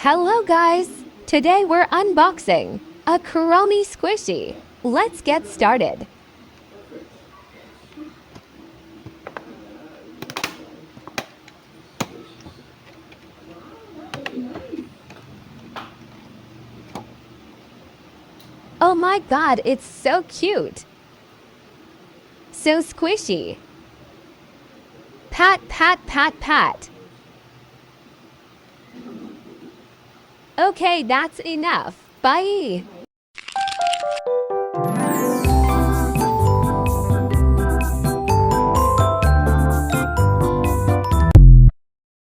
Hello guys! Today we're unboxing a Kuromi squishy. Let's get started. Oh my god, it's so cute! So squishy. Pat, pat, pat, pat. Okay, that's enough. Bye!